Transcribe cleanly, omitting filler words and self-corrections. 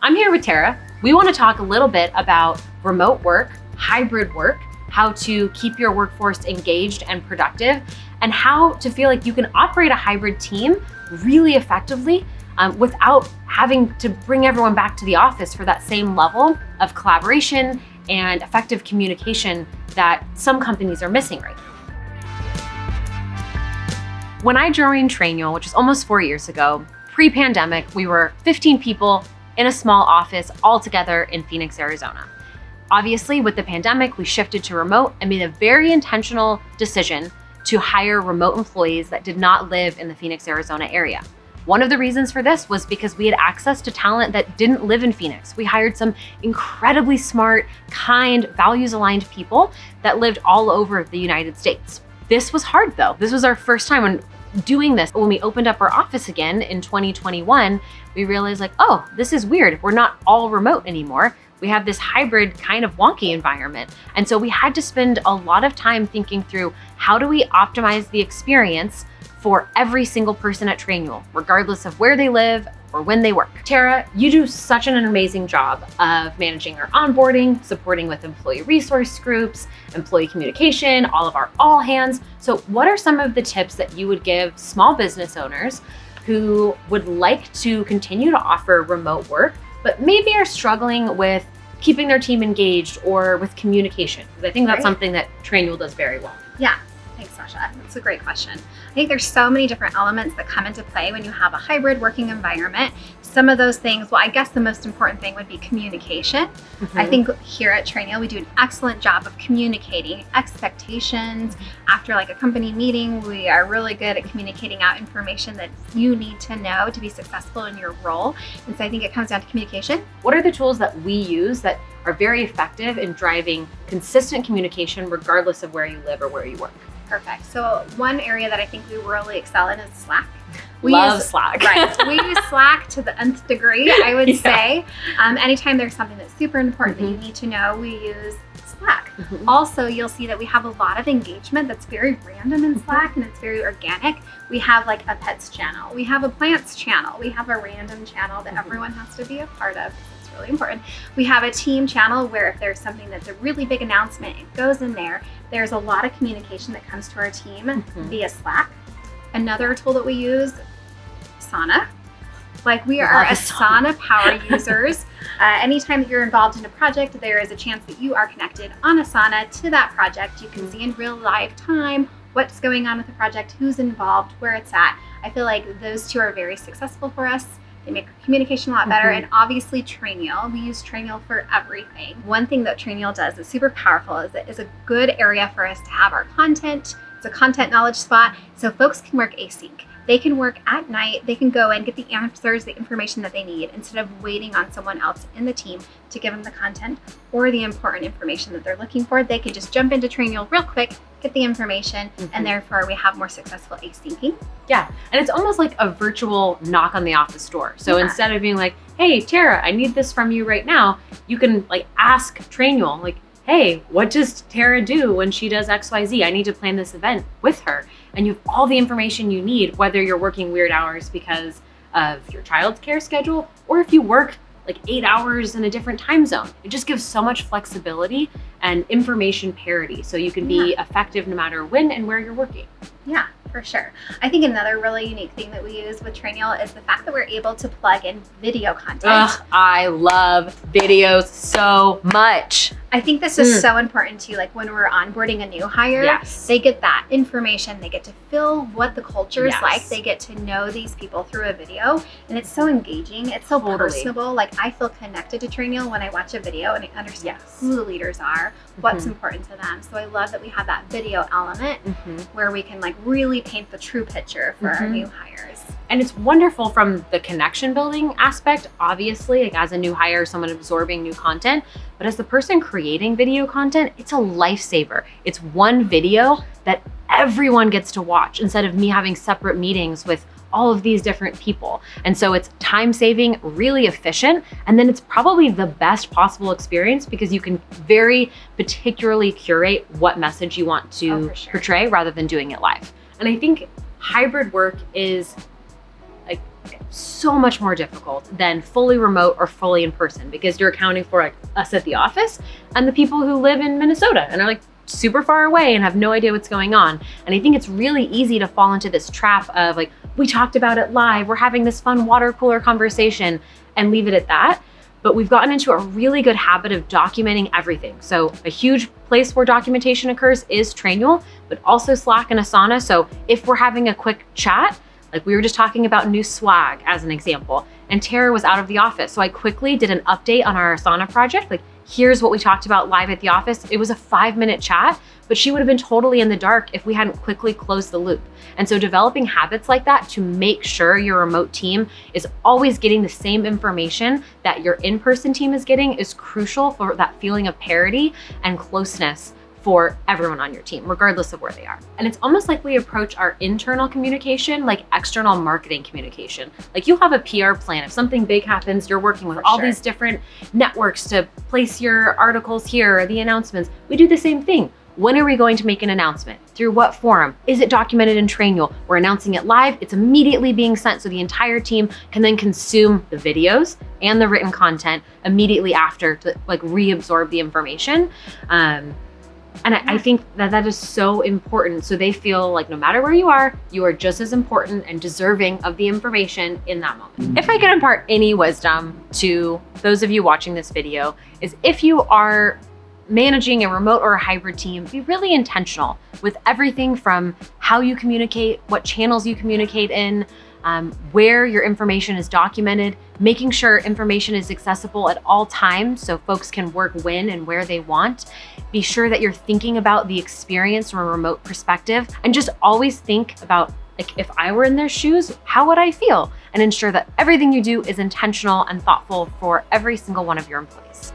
I'm here with Tara. We want to talk a little bit about remote work, hybrid work, how to keep your workforce engaged and productive, and how to feel like you can operate a hybrid team really effectively without having to bring everyone back to the office for that same level of collaboration and effective communication that some companies are missing right now. When I joined Trainual, which is almost 4 years ago, pre-pandemic, we were 15 people in a small office all together in Phoenix, Arizona. Obviously, with the pandemic, we shifted to remote and made a very intentional decision to hire remote employees that did not live in the Phoenix, Arizona area. One of the reasons for this was because we had access to talent that didn't live in Phoenix. We hired some incredibly smart, kind, values-aligned people that lived all over the United States. This was hard though. This was our first time when doing this. When we opened up our office again in 2021, we realized like, oh, this is weird. We're not all remote anymore. We have this hybrid kind of wonky environment. And so we had to spend a lot of time thinking through how do we optimize the experience for every single person at Trainual, regardless of where they live or when they work. Tara, you do such an amazing job of managing our onboarding, supporting with employee resource groups, employee communication, all of our all hands. So what are some of the tips that you would give small business owners who would like to continue to offer remote work, but maybe are struggling with keeping their team engaged or with communication? Because I think that's something that Trainual does very well. Yeah. Thanks, Sasha. That's a great question. I think there's so many different elements that come into play when you have a hybrid working environment. Some of those things, well, I guess the most important thing would be communication. I think here at Trainual, we do an excellent job of communicating expectations. After like a company meeting, we are really good at communicating out information that you need to know to be successful in your role. And so I think it comes down to communication. What are the tools that we use that are very effective in driving consistent communication regardless of where you live or where you work? Perfect. So one area that I think we really excel in is Slack. We love Slack. Right. We use Slack to the nth degree, I would say. Anytime there's something that's super important that you need to know, we use Slack. Also, you'll see that we have a lot of engagement that's very random in Slack and it's very organic. We have like a pets channel. We have a plants channel. We have a random channel that everyone has to be a part of. Really important. We have a team channel where if there's something that's a really big announcement, it goes in there. There's a lot of communication that comes to our team via Slack. Another tool that we use, Asana. Like we are Asana power users. Anytime that you're involved in a project, there is a chance that you are connected on Asana to that project. You can see in real live time what's going on with the project, who's involved, where it's at. I feel like those two are very successful for us. They make our communication a lot better. And obviously Trainual, we use Trainual for everything. One thing that Trainual does that's super powerful is it is a good area for us to have our content. It's a content knowledge spot. So folks can work async. They can work at night. They can go and get the answers, the information that they need instead of waiting on someone else in the team to give them the content or the important information that they're looking for. They can just jump into Trainual real quick, get the information, and therefore we have more successful asyncing. Yeah, and it's almost like a virtual knock on the office door. So instead of being like, hey, Tara, I need this from you right now, you can like ask Trainual, like, hey, what does Tara do when she does XYZ? I need to plan this event with her. And you have all the information you need, whether you're working weird hours because of your child's care schedule, or if you work like 8 hours in a different time zone. It just gives so much flexibility and information parity. So you can be effective no matter when and where you're working. Yeah, for sure. I think another really unique thing that we use with Trainual is the fact that we're able to plug in video content. I love videos so much. I think this is so important too. Like when we're onboarding a new hire, they get that information. They get to feel what the culture is like. They get to know these people through a video, and it's so engaging. It's so personable. Like I feel connected to Trainual when I watch a video and I understand who the leaders are, what's important to them. So I love that we have that video element where we can like really paint the true picture for our new hires. And it's wonderful from the connection building aspect, obviously, like as a new hire, someone absorbing new content, but as the person creating video content, it's a lifesaver. It's one video that everyone gets to watch instead of me having separate meetings with all of these different people. And so it's time saving, really efficient, and then it's probably the best possible experience because you can very particularly curate what message you want to portray rather than doing it live. And I think hybrid work is like so much more difficult than fully remote or fully in person, because you're accounting for like us at the office and the people who live in Minnesota and are like super far away and have no idea what's going on. And I think it's really easy to fall into this trap of like, we talked about it live, we're having this fun water cooler conversation, and leave it at that. But we've gotten into a really good habit of documenting everything. So a huge place where documentation occurs is Trainual, but also Slack and Asana. So if we're having a quick chat, like we were just talking about new swag as an example, and Tara was out of the office. So I quickly did an update on our Asana project. Like, here's what we talked about live at the office. It was a 5-minute chat, but she would have been totally in the dark if we hadn't quickly closed the loop. And so developing habits like that to make sure your remote team is always getting the same information that your in-person team is getting is crucial for that feeling of parity and closeness for everyone on your team, regardless of where they are. And it's almost like we approach our internal communication like external marketing communication. Like, you have a PR plan. If something big happens, you're working with all these different networks to place your articles here or the announcements. We do the same thing. When are we going to make an announcement? Through what forum? Is it documented in Trainual? We're announcing it live. It's immediately being sent so the entire team can then consume the videos and the written content immediately after to like reabsorb the information. And I think that that is so important. So they feel like no matter where you are just as important and deserving of the information in that moment. If I can impart any wisdom to those of you watching this video, is if you are managing a remote or a hybrid team, be really intentional with everything from how you communicate, what channels you communicate in, where your information is documented, making sure information is accessible at all times so folks can work when and where they want. Be sure that you're thinking about the experience from a remote perspective, and just always think about, like, if I were in their shoes, how would I feel? And ensure that everything you do is intentional and thoughtful for every single one of your employees.